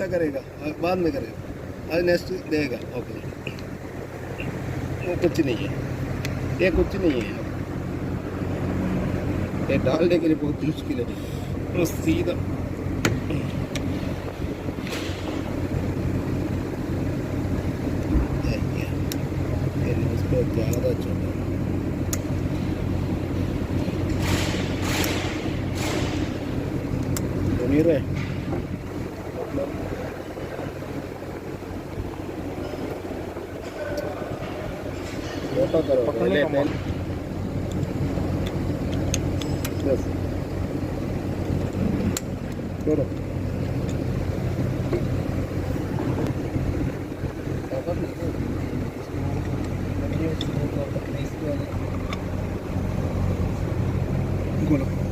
छोटा करेगा बाद में करेगा, आज नेक्स्ट देगा। ओके, वो कुछ नहीं है, ये कुछ नहीं है, ये डालने के लिए बहुत मुश्किल है। वो सीधा ज़्यादा छोटा मुनीर है, मतलब छोटा करो पहले बस। करो बोलो।